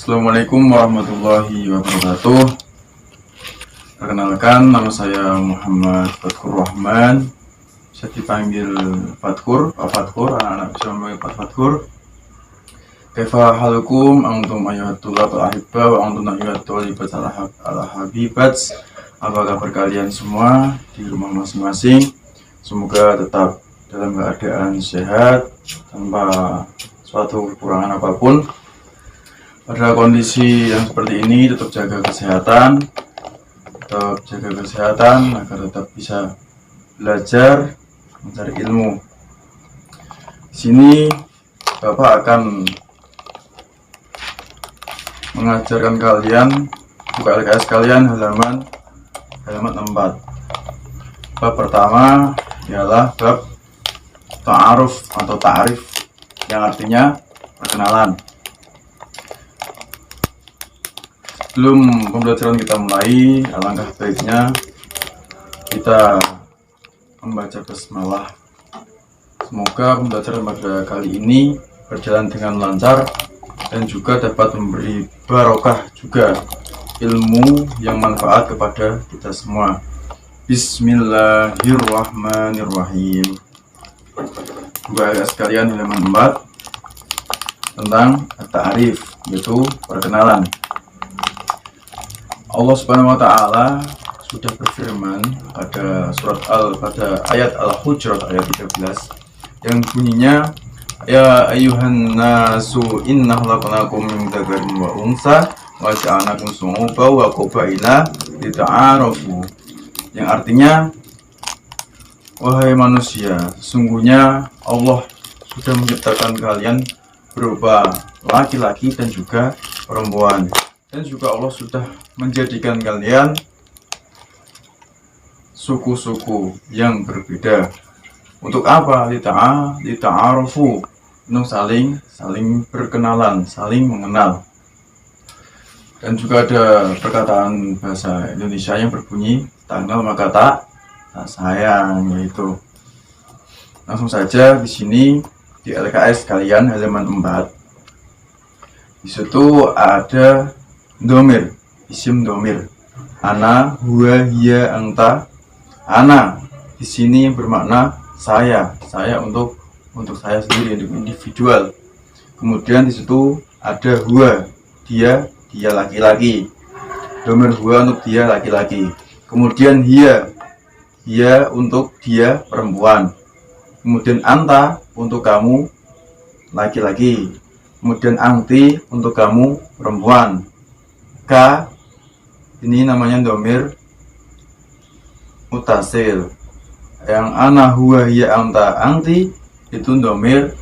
Assalamualaikum warahmatullahi wabarakatuh. Perkenalkan, nama saya Muhammad Fatkur Rahman. Bisa dipanggil Fatkur, Pak Fatkur, anak-anak bisa memanggil Pak Fatkur. Kaifa halukum antum ayyuhatullah al-ahibba wa antum ayyuhatul ibat al-habibat. Apa kabar kalian semua di rumah masing-masing? Semoga tetap dalam keadaan sehat tanpa suatu kekurangan apapun. Pada kondisi yang seperti ini, tetap jaga kesehatan agar tetap bisa belajar, mencari ilmu. Di sini Bapak akan mengajarkan kalian, buka LKS kalian halaman 4. Bab pertama ialah bab ta'aruf atau ta'rif, yang artinya perkenalan. Sebelum pembelajaran kita mulai, alangkah baiknya kita membaca basmalah. Semoga pembelajaran pada kali ini berjalan dengan lancar dan juga dapat memberi barokah juga ilmu yang manfaat kepada kita semua. Bismillahirrahmanirrahim. Buka sekalian halaman 4 tentang ta'rif, yaitu perkenalan. Allah Subhanahu wa Ta'ala sudah berfirman pada pada ayat Al-Hujurat ayat 13 yang bunyinya, ya ayyuhan nasu inna khalaqnakum min dzakarin wa unsa wa ja'alnakum syu'uban wa qabaila lita'arafu, yang artinya, wahai manusia, sesungguhnya Allah sudah menciptakan kalian berupa laki-laki dan juga perempuan. Dan juga Allah sudah menjadikan kalian suku-suku yang berbeda. Untuk apa? Lita'arufu, untuk saling berkenalan, saling mengenal. Dan juga ada perkataan bahasa Indonesia yang berbunyi, tak kenal maka tak sayang, yaitu. Langsung saja di sini di LKS kalian halaman 4. Di situ ada domir, isim domir. Ana, huwa, hiya, anta. Ana di sini bermakna saya untuk saya sendiri, untuk individual. Kemudian di situ ada huwa, dia laki-laki. Domir huwa untuk dia laki-laki. Kemudian hiya untuk dia perempuan. Kemudian anta untuk kamu laki-laki. Kemudian anti untuk kamu perempuan. Ka ini namanya domir mutasil. Yang ana, huwa, hiya, anta, anti itu domir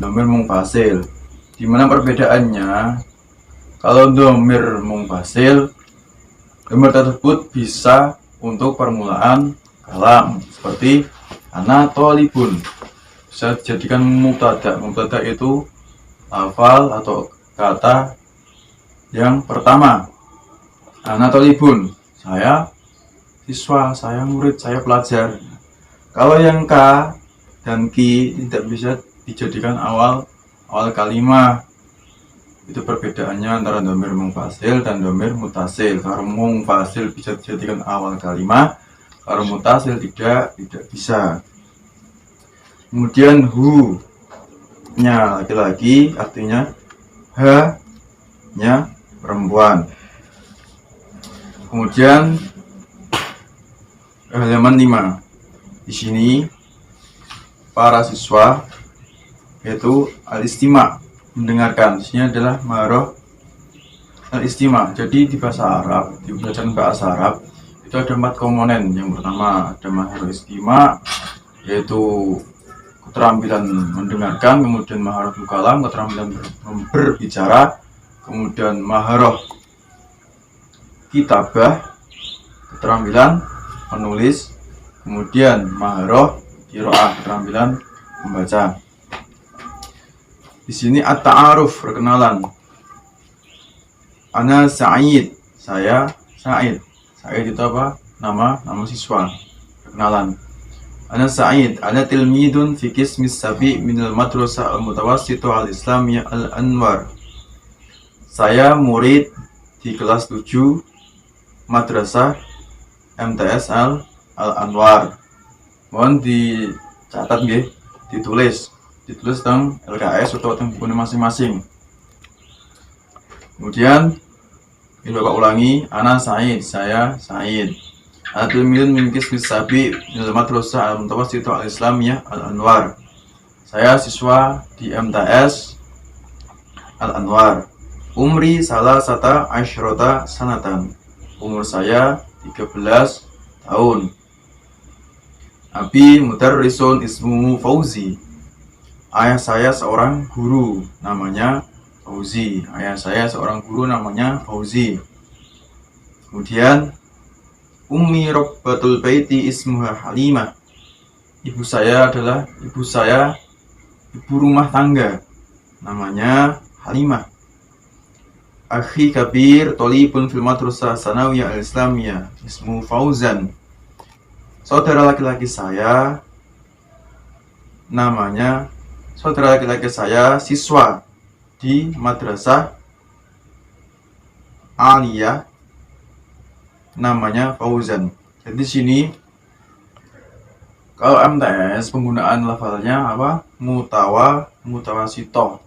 munfasil. Dimana perbedaannya? Kalau domir munfasil, domir tersebut bisa untuk permulaan kalam, seperti ana tolibun, bisa dijadikan mubtada. Mubtada itu lafal atau kata yang pertama. Ana tolibun, saya siswa, saya murid, saya pelajar. Kalau yang ka dan ki tidak bisa dijadikan awal kalimat. Itu perbedaannya antara domir munfasil dan domir mutasil. Kalau munfasil bisa dijadikan awal kalimat, kalau mutasil tidak bisa. Kemudian hu nya laki-laki, artinya ha nya perempuan. Kemudian halaman 5. Di sini para siswa yaitu al-istima, mendengarkan. Di sini adalah maharoh al-istima. Jadi di bahasa Arab, di pelajaran bahasa Arab itu ada 4 komponen. Yang pertama ada maharoh istima, yaitu keterampilan mendengarkan. Kemudian maharoh kalam, keterampilan berbicara. Kemudian maharoh kitabah, keterampilan menulis. Kemudian maharoh qiraah, keterampilan membaca. Di sini at-ta'aruf, perkenalan. Ana Sa'id, saya Sa'id. Sa'id itu apa? Nama siswa. Perkenalan. Ana Sa'id, ana tilmidun fi qismis sabi minal madrasah al-mutawassito al-islamiyah al-anwar. Saya murid di kelas 7 Madrasah MTS Al-Anwar. Mohon dicatat nggih, ditulis tentang LKS atau tentang buku masing-masing. Kemudian ini Bapak ulangi, ana Said, saya Said. Tilmidun min qismis sabi minal madrasah al-mutawassithah al-islamiyah Al-Anwar. Saya siswa di MTS Al-Anwar. Umri salah sata asyrota sanatan. Umur saya 13 tahun. Abi mudarrisun ismu Fauzi. Ayah saya seorang guru, namanya Fauzi. Kemudian Ummi Rabbatul Baiti ismuha Halimah. Ibu saya adalah ibu rumah tangga, namanya Halimah. Akhi kabir tolibun fil madrasah sanawiyah al-islamiyah ismu Fauzan. Saudara laki-laki saya siswa di madrasah aliyah, namanya Fauzan. Jadi di sini kalau MTS penggunaan lafalnya apa? Mutawasito.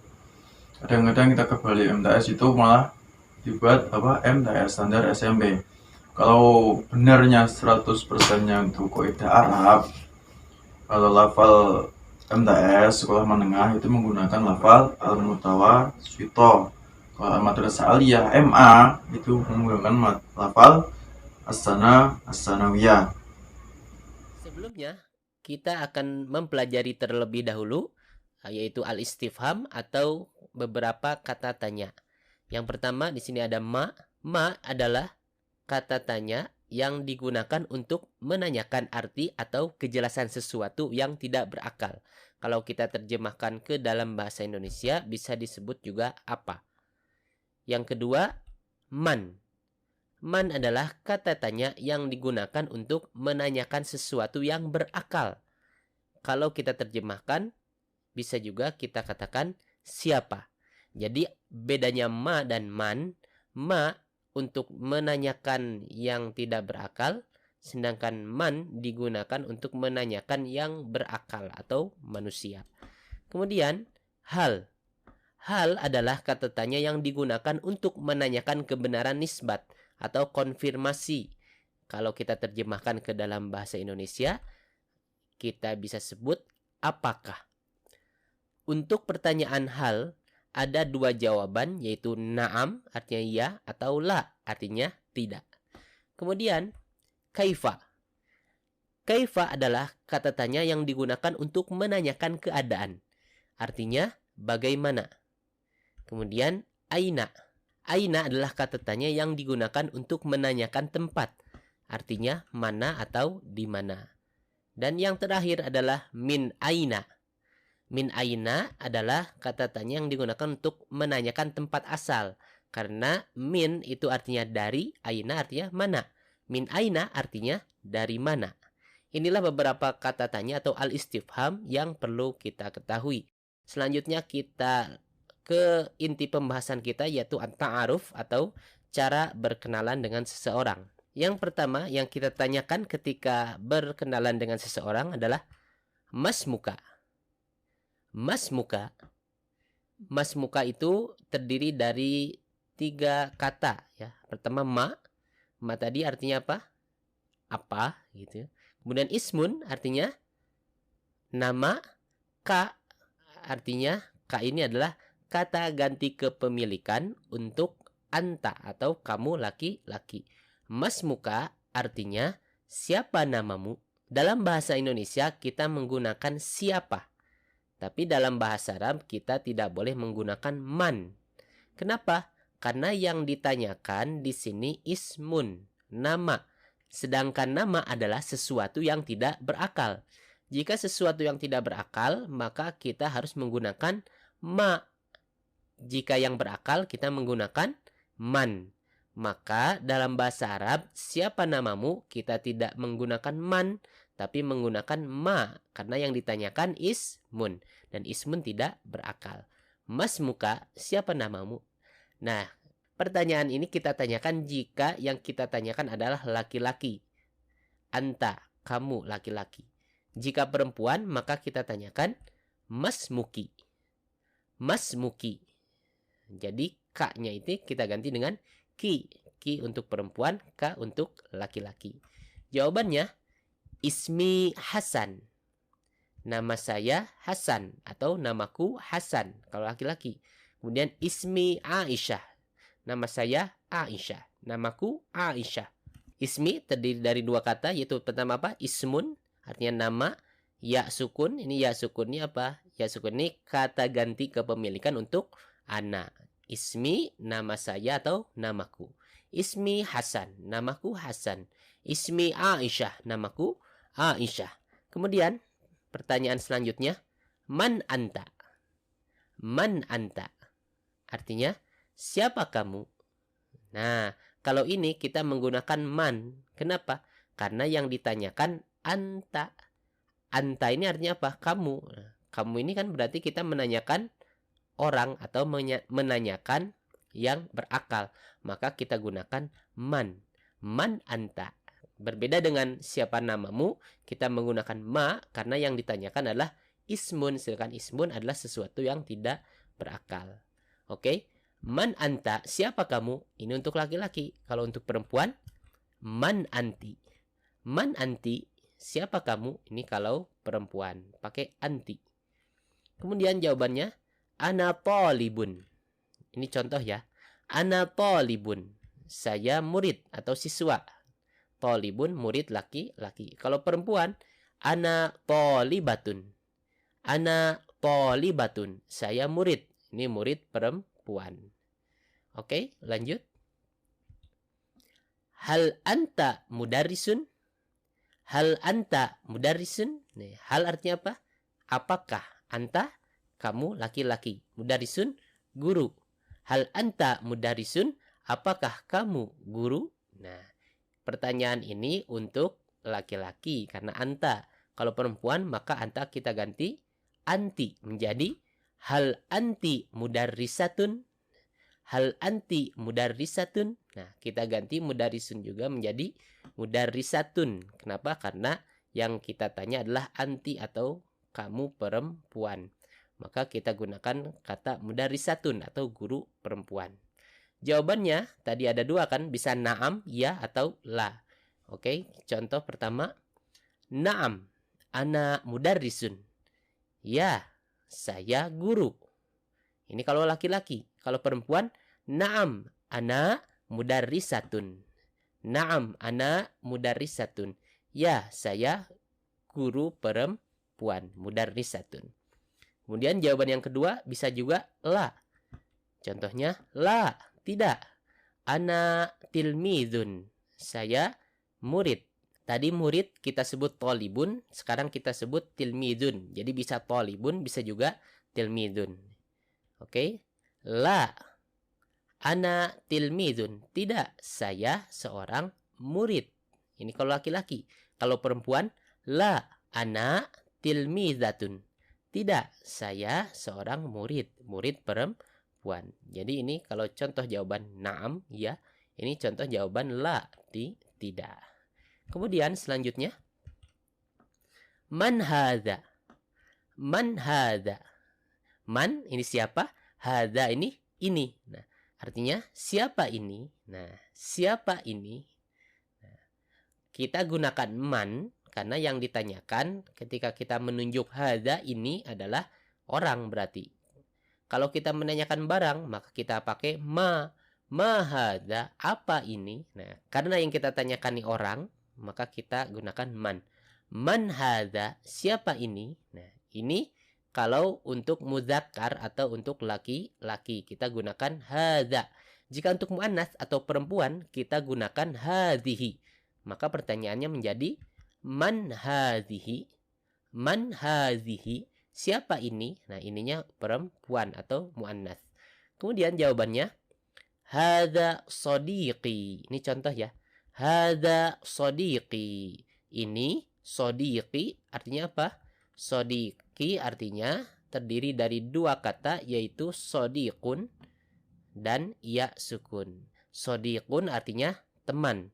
Kadang-kadang kita kebalik, MTS itu malah dibuat apa? MTS standar SMP. Kalau benarnya 100%-nya untuk kaidah Arab, kalau lafal MTS sekolah menengah itu menggunakan lafal al-mutawasito. Kalau madrasah aliyah MA itu menggunakan lafal as-sanawiyah. Sebelumnya, kita akan mempelajari terlebih dahulu yaitu al-istifham atau beberapa kata tanya. Yang pertama di sini ada ma. Ma adalah kata tanya yang digunakan untuk menanyakan arti atau kejelasan sesuatu yang tidak berakal. Kalau kita terjemahkan ke dalam bahasa Indonesia bisa disebut juga apa. Yang kedua, man. Man adalah kata tanya yang digunakan untuk menanyakan sesuatu yang berakal. Kalau kita terjemahkan, bisa juga kita katakan siapa. Jadi bedanya ma dan man, ma untuk menanyakan yang tidak berakal, sedangkan man digunakan untuk menanyakan yang berakal atau manusia. Kemudian hal. Hal adalah kata tanya yang digunakan untuk menanyakan kebenaran nisbat atau konfirmasi. Kalau kita terjemahkan ke dalam bahasa Indonesia, kita bisa sebut apakah. Untuk pertanyaan hal, ada dua jawaban, yaitu na'am artinya iya atau la artinya tidak. Kemudian kaifa. Kaifa adalah kata tanya yang digunakan untuk menanyakan keadaan. Artinya bagaimana. Kemudian aina. Aina adalah kata tanya yang digunakan untuk menanyakan tempat. Artinya mana atau di mana. Dan yang terakhir adalah min aina. Min aina adalah kata tanya yang digunakan untuk menanyakan tempat asal. Karena min itu artinya dari, aina artinya mana. Min aina artinya dari mana. Inilah beberapa kata tanya atau al-istifham yang perlu kita ketahui. Selanjutnya kita ke inti pembahasan kita, yaitu at-ta'aruf atau cara berkenalan dengan seseorang. Yang pertama yang kita tanyakan ketika berkenalan dengan seseorang adalah mas muka. Mas muka. Mas muka itu terdiri dari 3 kata ya. Pertama ma. Ma tadi artinya apa? Apa gitu. Kemudian ismun artinya nama. Ka artinya ini adalah kata ganti kepemilikan untuk anta atau kamu laki-laki. Mas muka artinya siapa namamu. Dalam bahasa Indonesia kita menggunakan siapa. Tapi dalam bahasa Arab kita tidak boleh menggunakan man. Kenapa? Karena yang ditanyakan di sini ismun, nama. Sedangkan nama adalah sesuatu yang tidak berakal. Jika sesuatu yang tidak berakal, maka kita harus menggunakan ma. Jika yang berakal, kita menggunakan man. Maka dalam bahasa Arab, siapa namamu? Kita tidak menggunakan man, tapi menggunakan ma. Karena yang ditanyakan ismun. Dan ismun tidak berakal. Mas muka, siapa namamu? Nah, pertanyaan ini kita tanyakan jika yang kita tanyakan adalah laki-laki. Anta, kamu laki-laki. Jika perempuan, maka kita tanyakan masmuki. Masmuki. Jadi K-nya itu kita ganti dengan ki. Ki untuk perempuan, K untuk laki-laki. Jawabannya ismi Hasan. Nama saya Hasan atau namaku Hasan kalau laki-laki. Kemudian ismi Aisyah. Nama saya Aisyah. Namaku Aisyah. Ismi terdiri dari dua kata, yaitu pertama apa? Ismun, artinya nama. Ya sukun, ini ya sukun ini apa? Ya sukun ini kata ganti kepemilikan untuk ana. Ismi, nama saya atau namaku. Ismi Hasan, namaku Hasan. Ismi Aisyah, namaku Aisyah. Kemudian pertanyaan selanjutnya, man anta? Man anta? Artinya, siapa kamu? Nah, kalau ini kita menggunakan man. Kenapa? Karena yang ditanyakan anta. Anta ini artinya apa? Kamu. Nah, kamu ini kan berarti kita menanyakan orang atau menanyakan yang berakal. Maka kita gunakan man. Man anta. Berbeda dengan siapa namamu, kita menggunakan ma karena yang ditanyakan adalah ismun. Sedangkan ismun adalah sesuatu yang tidak berakal. Oke? Man anta, siapa kamu? Ini untuk laki-laki. Kalau untuk perempuan, man anti. Man anti, siapa kamu? Ini kalau perempuan, pakai anti. Kemudian jawabannya, ana talibun. Ini contoh ya. Ana talibun. Saya murid atau siswa. Talibun, murid laki-laki. Kalau perempuan, ana talibatun. Ana talibatun. Saya murid. Ini murid perempuan. Oke, lanjut. Hal anta mudarrisun? Hal anta mudarrisun? Nih, hal artinya apa? Apakah? Anta, kamu laki-laki. Mudarrisun, guru. Hal anta mudarrisun? Apakah kamu guru? Nah, pertanyaan ini untuk laki-laki karena anta. Kalau perempuan, maka anta kita ganti anti menjadi hal anti mudarrisatun? Hal anti mudarrisatun? Nah, kita ganti mudarrisun juga menjadi mudarrisatun. Kenapa? Karena yang kita tanya adalah anti atau kamu perempuan. Maka kita gunakan kata mudarrisatun atau guru perempuan. Jawabannya tadi ada dua kan? Bisa na'am, ya atau la. Oke, contoh pertama. Na'am, ana mudarrisun. Ya, saya guru. Ini kalau laki-laki. Kalau perempuan, na'am, ana mudarrisatun. Na'am, ana mudarrisatun. Ya, saya guru perempuan. Mudarrisatun. Kemudian jawaban yang kedua bisa juga la. Contohnya, la, tidak. Ana tilmidun. Saya murid. Tadi murid kita sebut tolibun. Sekarang kita sebut tilmidun. Jadi bisa tolibun, bisa juga tilmidun. Oke, la, ana tilmidun. Tidak, saya seorang murid. Ini kalau laki-laki. Kalau perempuan, la, ana tilmidatun. Tidak, saya seorang murid. Murid perempuan. Jadi ini kalau contoh jawaban na'am, ya. Ini contoh jawaban la, tidak. Kemudian selanjutnya, man hadza? Man hadza? Man, ini siapa? Hadza ini. Nah, artinya siapa ini? Nah, siapa ini? Nah, kita gunakan man karena yang ditanyakan ketika kita menunjuk hadza ini adalah orang berarti. Kalau kita menanyakan barang, maka kita pakai ma. Ma hadza, apa ini? Nah, karena yang kita tanyakan ini orang, maka kita gunakan man. Man hadza, siapa ini? Nah, ini kalau untuk muzakkar atau untuk laki-laki, kita gunakan hadza. Jika untuk muannas atau perempuan, kita gunakan hadhihi. Maka pertanyaannya menjadi man hadhihi? Man hadhihi? Siapa ini? Nah, ininya perempuan atau muannas. Kemudian jawabannya hadza sadiqi. Ini contoh ya. Hadza sadiqi. Ini sadiqi artinya apa? Sadiqi artinya terdiri dari dua kata yaitu sadiqun. dan ya sukun. Sodiqun artinya teman.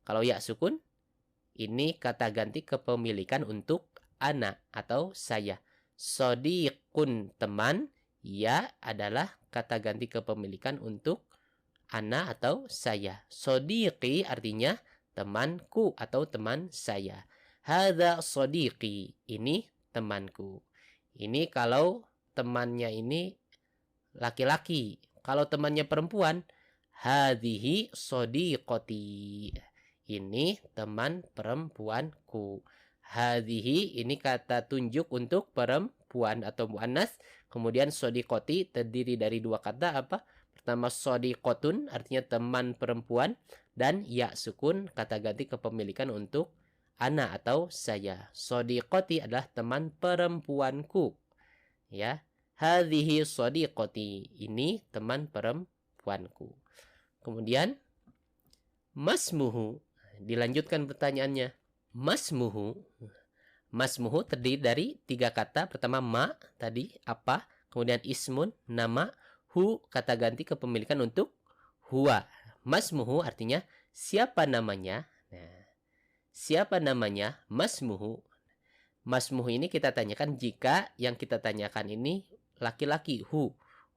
Kalau ya sukun, ini kata ganti kepemilikan untuk ana atau saya. Sodiqun teman, ya adalah kata ganti kepemilikan untuk ana atau saya. Sodiqi artinya temanku atau teman saya. Hadza sodiqi, ini temanku. Ini kalau temannya ini laki-laki. Kalau temannya perempuan, hadhihi sodiqoti. Ini teman perempuanku. Hadhihi ini kata tunjuk untuk perempuan atau muannas. Kemudian sodiqoti terdiri dari dua kata apa? Pertama sodiqotun artinya teman perempuan, dan ya sukun kata ganti kepemilikan untuk ana atau saya. Sodiqoti adalah teman perempuanku. Ya. Hadhihi sodiqoti, ini teman perempuanku. Kemudian masmuhu, dilanjutkan pertanyaannya. Masmuhu terdiri dari tiga kata. Pertama ma, tadi apa. Kemudian ismun, nama. Hu, kata ganti kepemilikan untuk huwa. Masmuhu artinya siapa namanya. Nah, siapa namanya? Masmuhu. Masmuhu ini kita tanyakan jika yang kita tanyakan ini laki-laki. Hu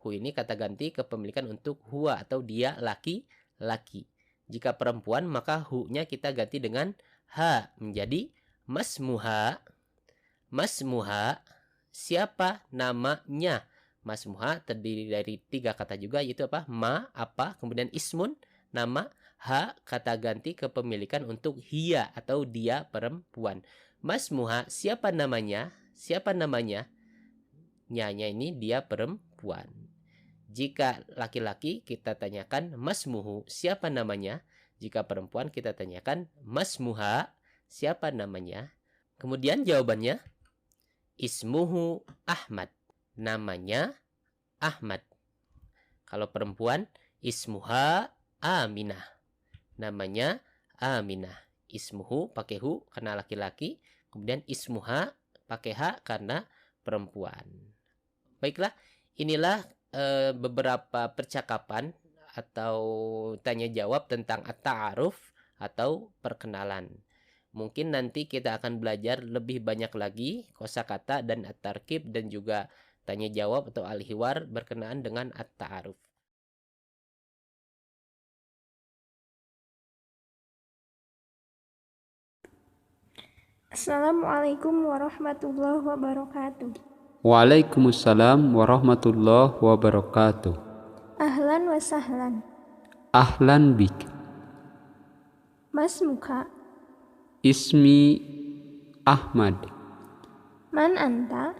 ini kata ganti kepemilikan untuk huwa atau dia laki-laki. Jika perempuan maka hu-nya kita ganti dengan ha menjadi masmuha. Masmuha, siapa namanya. Masmuha terdiri dari tiga kata juga, yaitu apa? Ma, apa, kemudian ismun, nama, ha, kata ganti kepemilikan untuk hiya atau dia perempuan. Masmuha, siapa namanya? Siapa namanya? Nyanya ini dia perempuan. Jika laki-laki kita tanyakan masmuhu, siapa namanya? Jika perempuan kita tanyakan masmuha, siapa namanya? Kemudian jawabannya ismuhu Ahmad. Namanya Ahmad. Kalau perempuan ismuha Aminah. Namanya Aminah. Ismuhu pakai hu karena laki-laki, kemudian ismuha pakai ha karena perempuan. Baiklah, inilah beberapa percakapan atau tanya jawab tentang at-ta'aruf atau perkenalan. Mungkin nanti kita akan belajar lebih banyak lagi kosakata dan at-tarkib dan juga tanya jawab atau al-hiwar berkenaan dengan at-ta'aruf. Assalamualaikum warahmatullahi wabarakatuh. Waalaikumsalam warahmatullahi wabarakatuh. Ahlan wa sahlan. Ahlan bik. Masmuka. Ismi Ahmad. Man anta?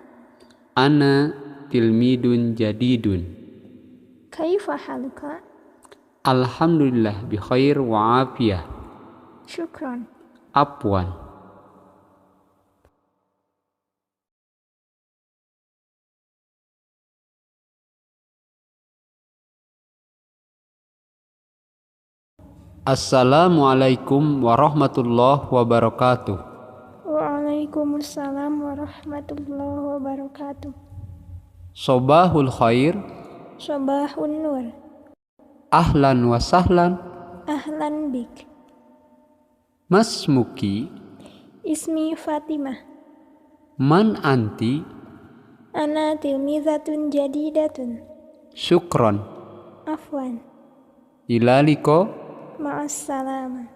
Ana tilmidun jadidun. Kaifa haluka? Alhamdulillah bi khair wa afiyah. Syukran. Afwan. Assalamualaikum warahmatullahi wabarakatuh. Waalaikumsalam warahmatullahi wabarakatuh. Sobahul khair. Sobahun nur. Ahlan wa sahlan. Ahlan bik. Masmuki. Ismi Fatimah. Man anti. Ana tilmizatun jadidatun. Syukron. Afwan. Ilaliko. Ma'assalamah.